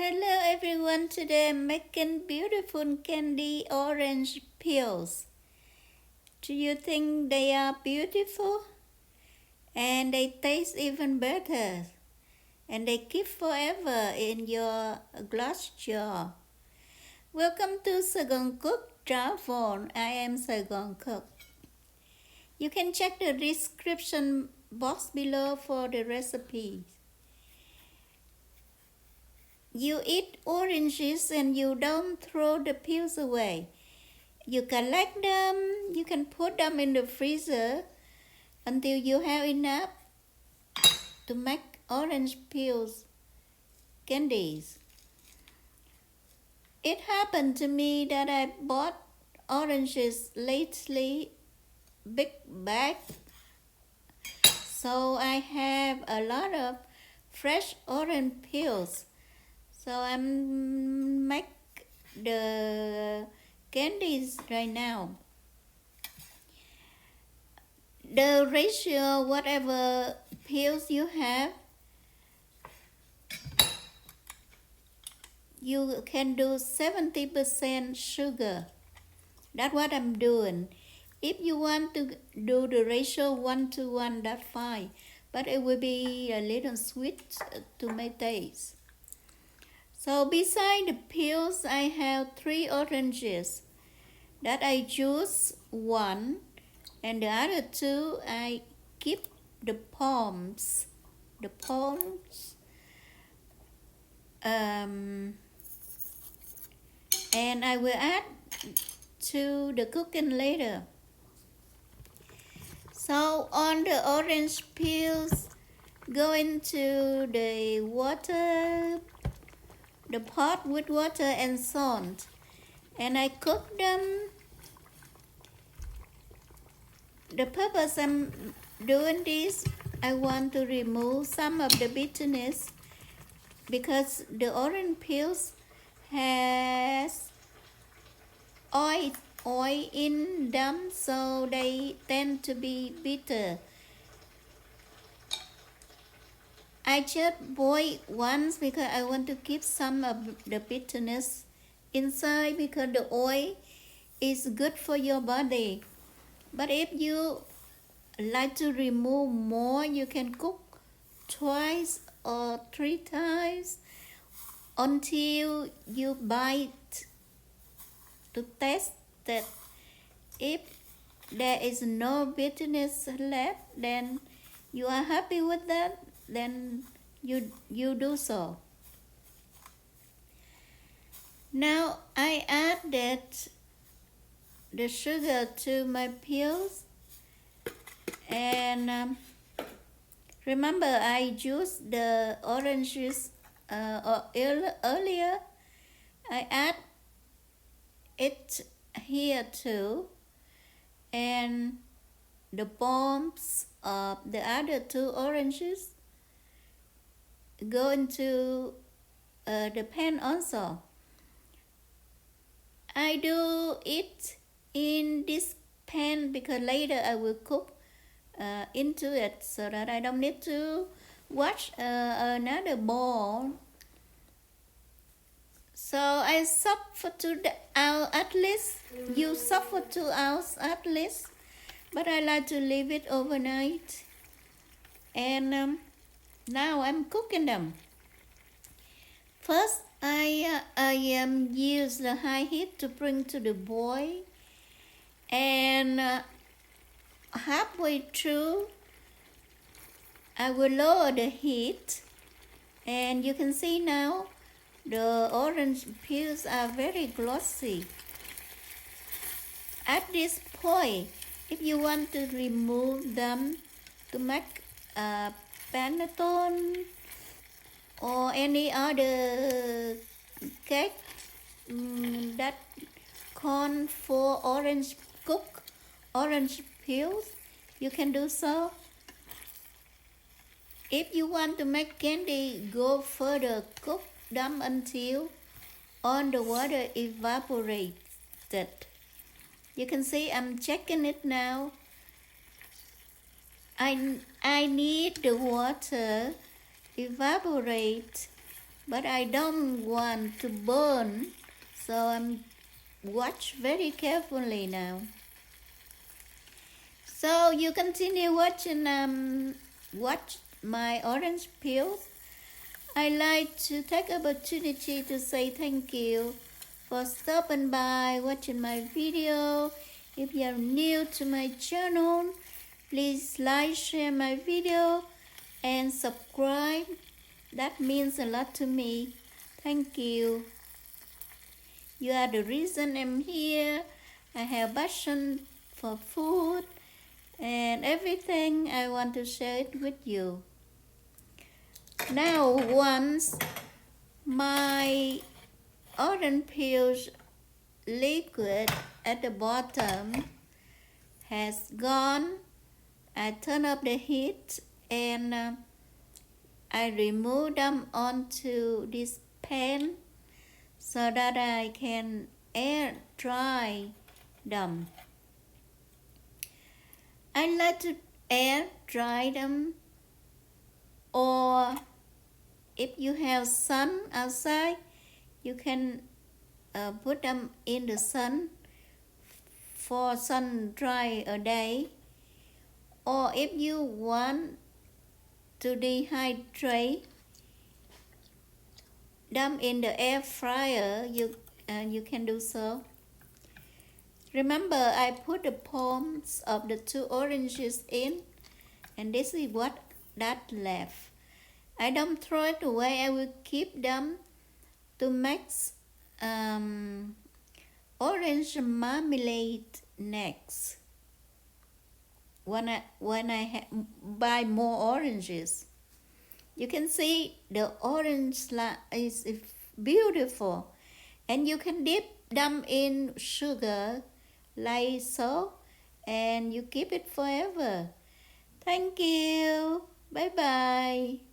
Hello everyone, today I'm making beautiful candy orange peels. Do you think they are beautiful? And they taste even better. And they keep forever in your glass jar. Welcome to SaigoncookTravel. I am Saigon Cook. You can check the description box below for the recipes. You eat oranges and you don't throw the peels away. You collect them, you can put them in the freezer until you have enough to make orange peels candies. It happened to me that I bought oranges lately, big bag, so I have a lot of fresh orange peels. So I'm make the candies right now. The ratio, whatever peels you have, you can do 70% sugar. That's what I'm doing. If you want to do the ratio 1:1, that's fine. But it will be a little sweet to my taste. So beside the peels, I have 3 oranges that I juice one, and the other 2 I keep the palms. And I will add to the cooking later. So on the orange peels, go into the water, the pot with water and salt, and I cook them. The purpose I'm doing this, I want to remove some of the bitterness because the orange peels has oil in them, so they tend to be bitter. I just boil once because I want to keep some of the bitterness inside because the oil is good for your body. But if you like to remove more, you can cook twice or 3 times until you bite to test that. If there is no bitterness left, then you are happy with that, then you do so. Now I added the sugar to my peels, and remember I juiced the oranges earlier. I add it here too, and the bulbs of the other 2 oranges go into the pan also. I do it in this pan because later I will cook into it so that I don't need to wash another bowl. So I soak for 2 hours at least. You soak for 2 hours at least, but I like to leave it overnight. And now I'm cooking them. First, I use the high heat to bring to the boil, and halfway through, I will lower the heat, and you can see now the orange peels are very glossy. At this point, if you want to remove them to make panettone or any other cake that call for cook orange peels, you can do so. If you want to make candy, go further, cook them until all the water evaporated. You can see I'm checking it now. I need the water evaporate but I don't want to burn, so I'm watch very carefully now. So you continue watching watch my orange peels. I like to take opportunity to say thank you for stopping by watching my video. If you are new to my channel, please like, share my video and subscribe. That means a lot to me. Thank you. You are the reason I'm here. I have passion for food and everything. I want to share it with you. Now once my orange peels liquid at the bottom has gone, I turn up the heat and I remove them onto this pan so that I can air dry them. I like to air dry them, or if you have sun outside, you can put them in the sun for sun dry a day. Or if you want to dehydrate them in the air fryer, you can do so. Remember, I put the palms of the 2 oranges in, and this is what that left. I don't throw it away. I will keep them to make orange marmalade next. When I buy more oranges, you can see the orange is beautiful, and you can dip them in sugar like so, and you keep it forever. Thank you. Bye bye.